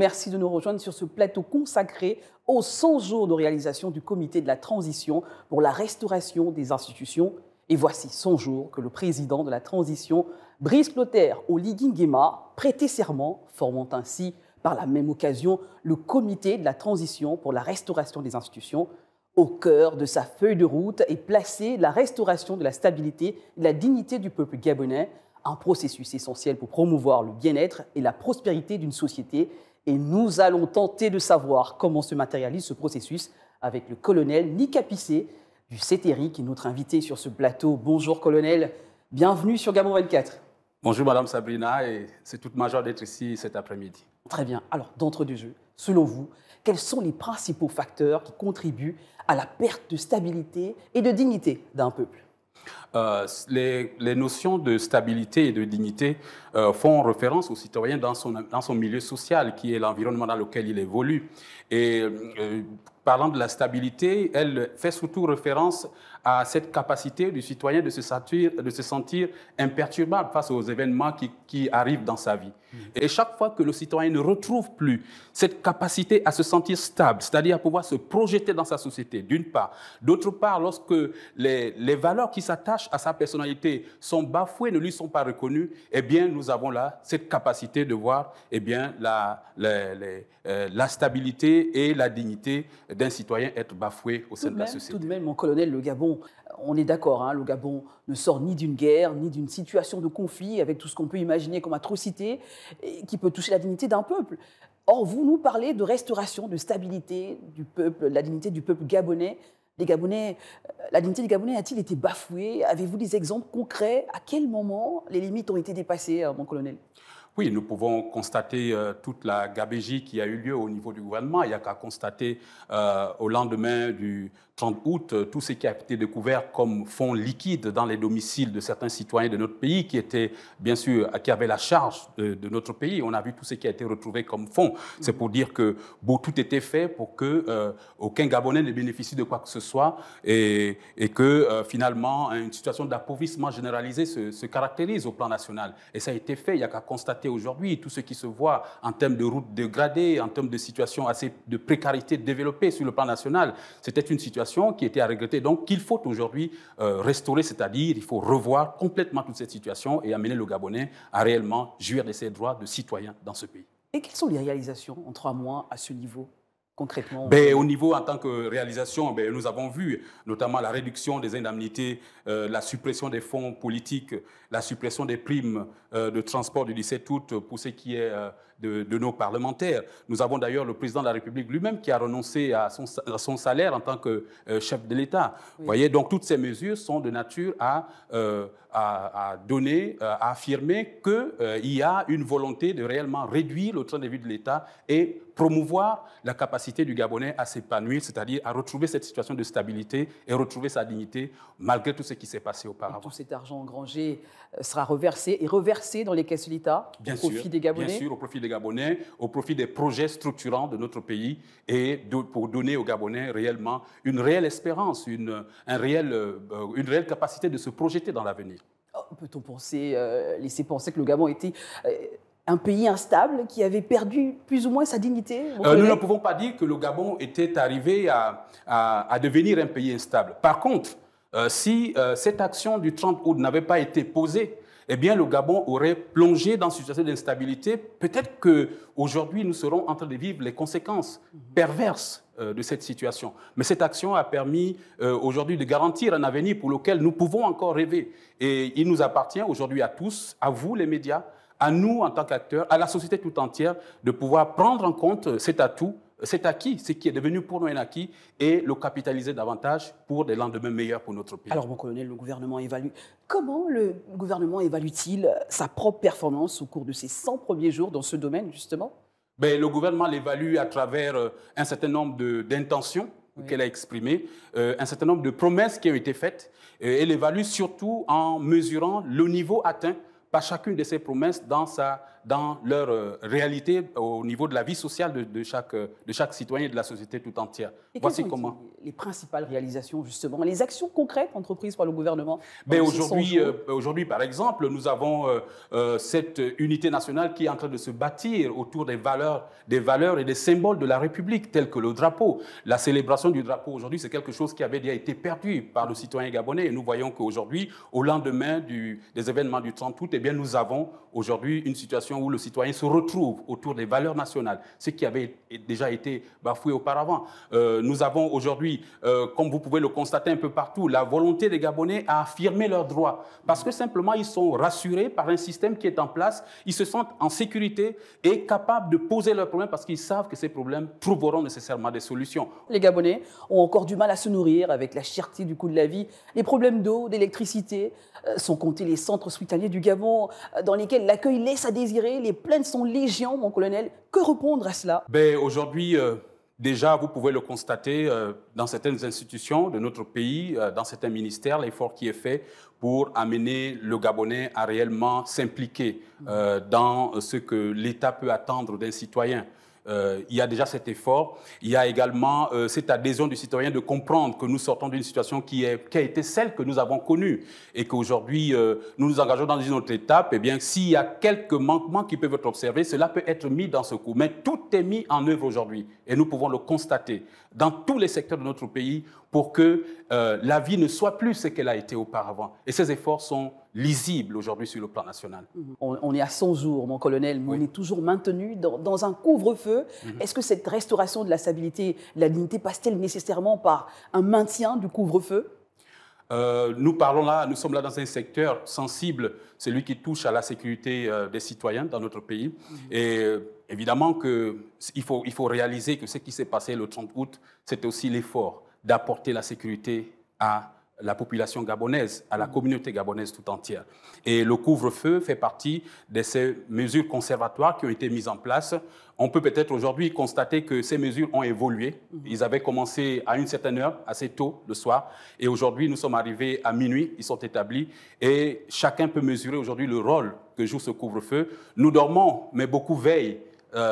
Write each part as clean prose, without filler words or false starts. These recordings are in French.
Merci de nous rejoindre sur ce plateau consacré aux 100 jours de réalisation du comité de la transition pour la restauration des institutions. Et voici 100 jours que le président de la transition, Brice Clotaire Oligui Nguema, prêtait serment, formant ainsi par la même occasion le comité de la transition pour la restauration des institutions. Au cœur de sa feuille de route est placée la restauration de la stabilité et de la dignité du peuple gabonais, un processus essentiel pour promouvoir le bien-être et la prospérité d'une société. Et nous allons tenter de savoir comment se matérialise ce processus avec le colonel Nika Pissé du CETERI, qui est notre invité sur ce plateau. Bonjour colonel, bienvenue sur Gabon 24. Bonjour Madame Sabrina, et c'est toute ma joie d'être ici cet après-midi. Très bien. Alors, d'entre deux jeux, selon vous, quels sont les principaux facteurs qui contribuent à la perte de stabilité et de dignité d'un peuple ? Les notions de stabilité et de dignité font référence au citoyen dans son milieu social, qui est l'environnement dans lequel il évolue. Et parlant de la stabilité, elle fait surtout référence à cette capacité du citoyen de se sentir imperturbable face aux événements qui arrivent dans sa vie. Et chaque fois que le citoyen ne retrouve plus cette capacité à se sentir stable, c'est-à-dire à pouvoir se projeter dans sa société, d'une part. D'autre part, lorsque les valeurs qui s'attachent à sa personnalité sont bafouées, ne lui sont pas reconnues, eh bien, nous avons là cette capacité de voir eh bien, la stabilité et la dignité d'un citoyen être bafouées au sein de la société. Tout de même, mon colonel, le Gabon, on est d'accord, hein, le Gabon ne sort ni d'une guerre, ni d'une situation de conflit, avec tout ce qu'on peut imaginer comme atrocité, qui peut toucher la dignité d'un peuple. Or, vous nous parlez de restauration, de stabilité du peuple, la dignité du peuple gabonais. La dignité des Gabonais a-t-il été bafouée? Avez-vous des exemples concrets? À quel moment les limites ont été dépassées, mon colonel? Oui, nous pouvons constater toute la gabégie qui a eu lieu au niveau du gouvernement. Il n'y a qu'à constater au lendemain du 30 août tout ce qui a été découvert comme fonds liquides dans les domiciles de certains citoyens de notre pays qui étaient, bien sûr, qui avaient la charge de notre pays. On a vu tout ce qui a été retrouvé comme fonds. C'est pour dire que tout était fait pour que aucun Gabonais ne bénéficie de quoi que ce soit et que finalement une situation d'appauvrissement généralisé se caractérise au plan national. Et ça a été fait. Il n'y a qu'à constater aujourd'hui tout ce qui se voit en termes de routes dégradées, en termes de situations assez de précarité développée sur le plan national. C'était une situation qui était à regretter. Donc, qu'il faut aujourd'hui restaurer, c'est-à-dire il faut revoir complètement toute cette situation et amener le Gabonais à réellement jouir de ses droits de citoyen dans ce pays. Et quelles sont les réalisations en 3 mois à ce niveau ? Concrètement, au niveau en tant que réalisation, nous avons vu notamment la réduction des indemnités, la suppression des fonds politiques, la suppression des primes de transport du 17 août pour ce qui est de nos parlementaires. Nous avons d'ailleurs le président de la République lui-même qui a renoncé à son salaire en tant que chef de l'État. Oui. Vous voyez, donc toutes ces mesures sont de nature à affirmer qu'il y a une volonté de réellement réduire le train de vie de l'État et promouvoir la capacité du Gabonais à s'épanouir, c'est-à-dire à retrouver cette situation de stabilité et retrouver sa dignité malgré tout ce qui s'est passé auparavant. Et tout cet argent engrangé sera reversé dans les caisses de l'État au profit des Gabonais? Bien sûr, au profit des Gabonais, au profit des projets structurants de notre pays et pour donner aux Gabonais réellement une réelle espérance, une réelle capacité de se projeter dans l'avenir. Peut-on laisser penser que le Gabon était un pays instable qui avait perdu plus ou moins sa dignité? Nous ne pouvons pas dire que le Gabon était arrivé à devenir un pays instable. Par contre, si cette action du 30 août n'avait pas été posée, eh bien, le Gabon aurait plongé dans une situation d'instabilité. Peut-être qu'aujourd'hui, nous serons en train de vivre les conséquences perverses de cette situation. Mais cette action a permis aujourd'hui de garantir un avenir pour lequel nous pouvons encore rêver. Et il nous appartient aujourd'hui à tous, à vous les médias, à nous en tant qu'acteurs, à la société tout entière, de pouvoir prendre en compte cet atout, cet acquis, ce qui est devenu pour nous un acquis, et le capitaliser davantage pour des lendemains meilleurs pour notre pays. Alors, mon colonel, comment le gouvernement évalue-t-il sa propre performance au cours de ces 100 premiers jours dans ce domaine, justement? Le gouvernement l'évalue à travers un certain nombre d'intentions qu'elle a exprimées, un certain nombre de promesses qui ont été faites, et l'évalue surtout en mesurant le niveau atteint par chacune de ces promesses dans sa dans leur réalité au niveau de la vie sociale de chaque citoyen et de la société tout entière. Et voici comment les principales réalisations, justement, les actions concrètes entreprises par le gouvernement. Aujourd'hui, par exemple, nous avons cette unité nationale qui est en train de se bâtir autour des valeurs et des symboles de la République, tels que le drapeau. La célébration du drapeau aujourd'hui, c'est quelque chose qui avait déjà été perdu par le citoyen gabonais. Et nous voyons qu'aujourd'hui, au lendemain des événements du 30 août, eh bien, nous avons aujourd'hui une situation où le citoyen se retrouve autour des valeurs nationales, ce qui avait déjà été bafoué auparavant. Nous avons aujourd'hui, comme vous pouvez le constater un peu partout, la volonté des Gabonais à affirmer leurs droits, parce que simplement ils sont rassurés par un système qui est en place, ils se sentent en sécurité et capables de poser leurs problèmes parce qu'ils savent que ces problèmes trouveront nécessairement des solutions. Les Gabonais ont encore du mal à se nourrir avec la cherté du coût de la vie, les problèmes d'eau, d'électricité, sans compter les centres hospitaliers du Gabon dans lesquels l'accueil laisse à désirer, les plaintes sont légion, mon colonel. Que répondre à cela? Aujourd'hui, déjà, vous pouvez le constater dans certaines institutions de notre pays, dans certains ministères, l'effort qui est fait pour amener le Gabonais à réellement s'impliquer dans ce que l'État peut attendre d'un citoyen. Il y a déjà cet effort. Il y a également cette adhésion du citoyen de comprendre que nous sortons d'une situation qui a été celle que nous avons connue et qu'aujourd'hui, nous nous engageons dans une autre étape. Eh bien, s'il y a quelques manquements qui peuvent être observés, cela peut être mis dans ce coup. Mais tout est mis en œuvre aujourd'hui et nous pouvons le constater dans tous les secteurs de notre pays pour que la vie ne soit plus ce qu'elle a été auparavant. Et ces efforts sont lisibles aujourd'hui sur le plan national. On est à 100 jours, mon colonel, mais oui. On est toujours maintenu dans un couvre-feu. Est-ce que cette restauration de la stabilité, de la dignité passe-t-elle nécessairement par un maintien du couvre-feu? Nous sommes là dans un secteur sensible, celui qui touche à la sécurité des citoyens dans notre pays. Et évidemment qu'il faut réaliser que ce qui s'est passé le 30 août, c'était aussi l'effort d'apporter la sécurité à la population gabonaise, à la communauté gabonaise tout entière. Et le couvre-feu fait partie de ces mesures conservatoires qui ont été mises en place. On peut peut-être aujourd'hui constater que ces mesures ont évolué. Ils avaient commencé à une certaine heure, assez tôt le soir, et aujourd'hui nous sommes arrivés à minuit, ils sont établis, et chacun peut mesurer aujourd'hui le rôle que joue ce couvre-feu. Nous dormons, mais beaucoup veillent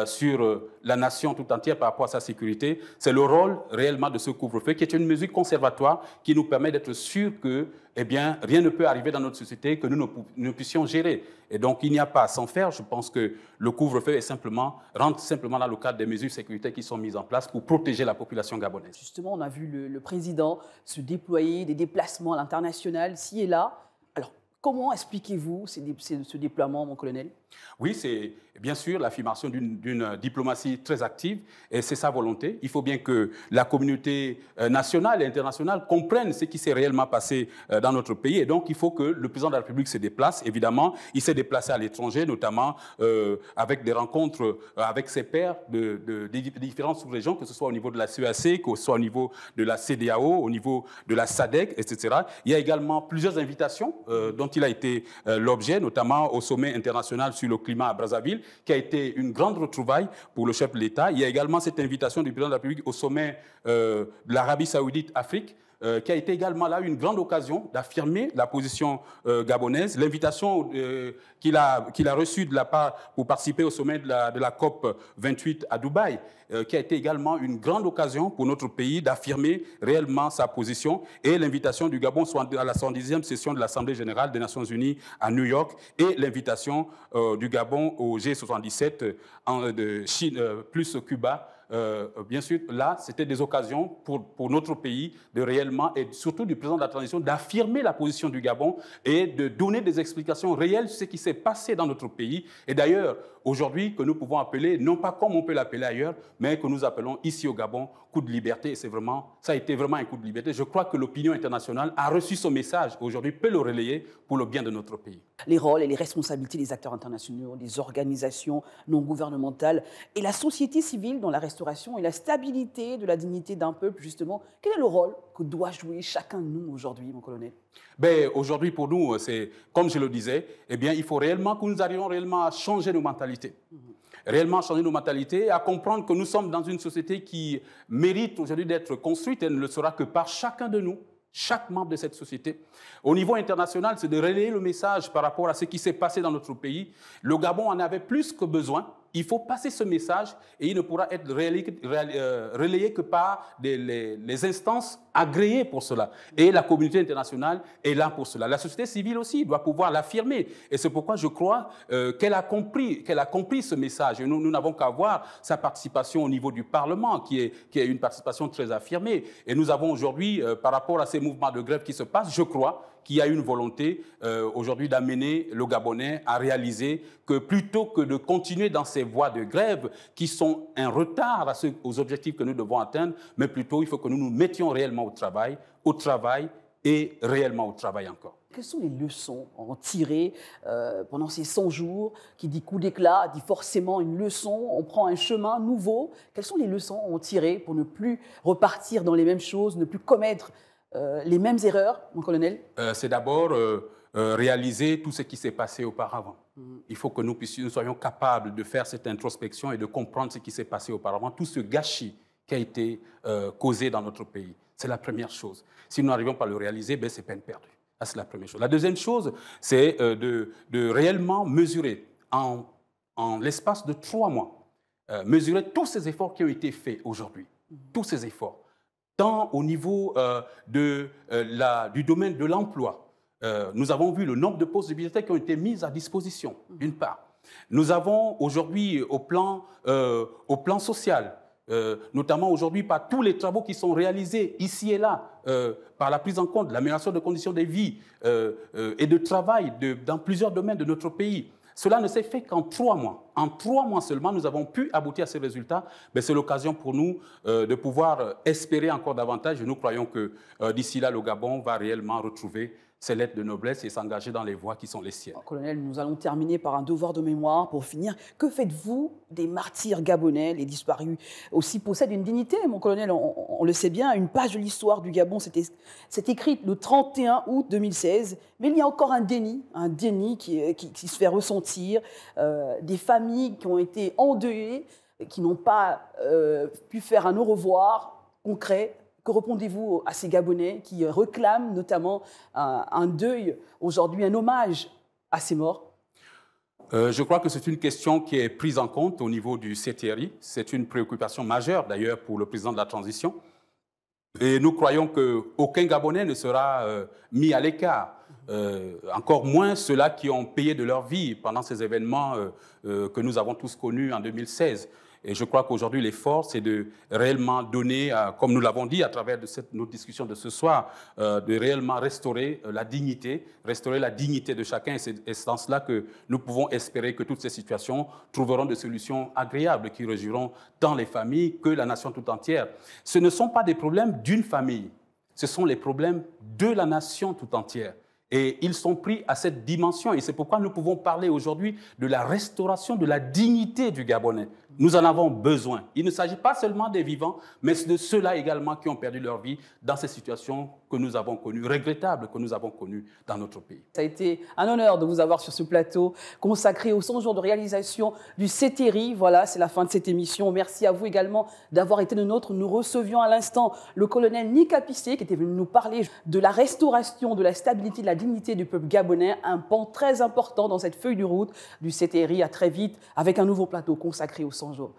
sur la nation tout entière par rapport à sa sécurité. C'est le rôle réellement de ce couvre-feu qui est une mesure conservatoire qui nous permet d'être sûrs que rien ne peut arriver dans notre société que nous puissions gérer. Et donc, il n'y a pas à s'en faire. Je pense que le couvre-feu rentre simplement dans le cadre des mesures de sécurité qui sont mises en place pour protéger la population gabonaise. Justement, on a vu le président se déployer, des déplacements à l'international, ci et là. Alors, comment expliquez-vous ce déploiement, mon colonel? Oui, c'est bien sûr l'affirmation d'une diplomatie très active et c'est sa volonté. Il faut bien que la communauté nationale et internationale comprenne ce qui s'est réellement passé dans notre pays et donc il faut que le président de la République se déplace. Évidemment, il s'est déplacé à l'étranger, notamment avec des rencontres avec ses pairs des différentes sous-régions, que ce soit au niveau de la CEAC, que ce soit au niveau de la CEDEAO, au niveau de la SADC, etc. Il y a également plusieurs invitations dont il a été l'objet, notamment au sommet international sur le climat à Brazzaville, qui a été une grande retrouvaille pour le chef de l'État. Il y a également cette invitation du président de la République au sommet de l'Arabie Saoudite-Afrique, qui a été également là une grande occasion d'affirmer la position gabonaise. L'invitation qu'il a reçue de la part pour participer au sommet de la COP 28 à Dubaï, qui a été également une grande occasion pour notre pays d'affirmer réellement sa position, et l'invitation du Gabon à la 110e session de l'Assemblée générale des Nations unies à New York, et l'invitation du Gabon au G77 de Chine plus Cuba. Bien sûr, là, c'était des occasions pour notre pays de réellement, et surtout du président de la transition, d'affirmer la position du Gabon et de donner des explications réelles sur ce qui s'est passé dans notre pays. Et d'ailleurs, aujourd'hui, que nous pouvons appeler, non pas comme on peut l'appeler ailleurs, mais que nous appelons ici au Gabon, coup de liberté. Et ça a été vraiment un coup de liberté. Je crois que l'opinion internationale a reçu ce message, aujourd'hui peut le relayer pour le bien de notre pays. Les rôles et les responsabilités des acteurs internationaux, des organisations non gouvernementales et la société civile dans la restauration et la stabilité de la dignité d'un peuple, justement. Quel est le rôle que doit jouer chacun de nous aujourd'hui, mon colonel? Aujourd'hui, pour nous, c'est, comme je le disais, il faut réellement que nous arrivions réellement à changer nos mentalités. Réellement changer nos mentalités, à comprendre que nous sommes dans une société qui mérite aujourd'hui d'être construite et ne le sera que par chacun de nous. chaque membre de cette société. Au niveau international, c'est de relayer le message par rapport à ce qui s'est passé dans notre pays. Le Gabon en avait plus que besoin. Il faut passer ce message et il ne pourra être relayé que par les instances agréées pour cela. Et la communauté internationale est là pour cela. La société civile aussi doit pouvoir l'affirmer. Et c'est pourquoi je crois qu'elle a compris ce message. Et nous n'avons qu'à voir sa participation au niveau du Parlement, qui est une participation très affirmée. Et nous avons aujourd'hui, par rapport à ces mouvements de grève qui se passent, je crois qu'il y a une volonté aujourd'hui d'amener le Gabonais à réaliser que plutôt que de continuer dans ces voies de grève qui sont un retard aux objectifs que nous devons atteindre, mais plutôt il faut que nous nous mettions réellement au travail et réellement au travail encore. Quelles sont les leçons à en tirer pendant ces 100 jours? Qui dit coup d'éclat, dit forcément une leçon, on prend un chemin nouveau. Quelles sont les leçons à en tirer pour ne plus repartir dans les mêmes choses, ne plus commettre les mêmes erreurs, mon colonel? C'est d'abord réaliser tout ce qui s'est passé auparavant. Il faut que nous soyons capables de faire cette introspection et de comprendre ce qui s'est passé auparavant, tout ce gâchis qui a été causé dans notre pays. C'est la première chose. Si nous n'arrivons pas à le réaliser, ben, c'est peine perdue. Ça, c'est la première chose. La deuxième chose, c'est de réellement mesurer en l'espace de 3 mois, mesurer tous ces efforts qui ont été faits aujourd'hui, tous ces efforts, tant au niveau du domaine de l'emploi. Nous avons vu le nombre de postes de bibliothèques qui ont été mis à disposition, d'une part. Nous avons aujourd'hui, au plan social, notamment aujourd'hui par tous les travaux qui sont réalisés ici et là, par la prise en compte de l'amélioration des conditions de vie et de travail dans plusieurs domaines de notre pays. Cela ne s'est fait qu'en 3 mois. En 3 mois seulement, nous avons pu aboutir à ces résultats. C'est l'occasion pour nous de pouvoir espérer encore davantage. Et nous croyons que d'ici là, le Gabon va réellement retrouver ses lettres de noblesse et s'engager dans les voies qui sont les siennes. Colonel, nous allons terminer par un devoir de mémoire pour finir. Que faites-vous des martyrs gabonais? Les disparus aussi possèdent une dignité, mon colonel, on le sait bien. Une page de l'histoire du Gabon s'est écrite le 31 août 2016, mais il y a encore un déni qui se fait ressentir, des familles qui ont été endeuillées, qui n'ont pas pu faire un au revoir concret. Que répondez-vous à ces Gabonais qui réclament notamment un deuil, aujourd'hui un hommage à ces morts? Je crois que c'est une question qui est prise en compte au niveau du CTRI. C'est une préoccupation majeure d'ailleurs pour le président de la transition. Et nous croyons qu'aucun Gabonais ne sera mis à l'écart. Encore moins ceux-là qui ont payé de leur vie pendant ces événements que nous avons tous connus en 2016. Et je crois qu'aujourd'hui, l'effort, c'est de réellement donner, comme nous l'avons dit à travers notre discussion de ce soir, de réellement restaurer la dignité de chacun. Et c'est dans cela que nous pouvons espérer que toutes ces situations trouveront des solutions agréables qui réjouiront tant les familles que la nation tout entière. Ce ne sont pas des problèmes d'une famille, ce sont les problèmes de la nation tout entière. Et ils sont pris à cette dimension. Et c'est pourquoi nous pouvons parler aujourd'hui de la restauration de la dignité du Gabonais. Nous en avons besoin. Il ne s'agit pas seulement des vivants, mais de ceux-là également qui ont perdu leur vie dans ces situations que nous avons connues, regrettables que nous avons connues dans notre pays. Ça a été un honneur de vous avoir sur ce plateau consacré aux 100 jours de réalisation du CTRI. Voilà, c'est la fin de cette émission. Merci à vous également d'avoir été le nôtre. Nous recevions à l'instant le colonel Nika Pissé qui était venu nous parler de la restauration, de la stabilité, de la dignité du peuple gabonais, un pan très important dans cette feuille de route du CTRI. À très vite avec un nouveau plateau consacré aux 100 jours.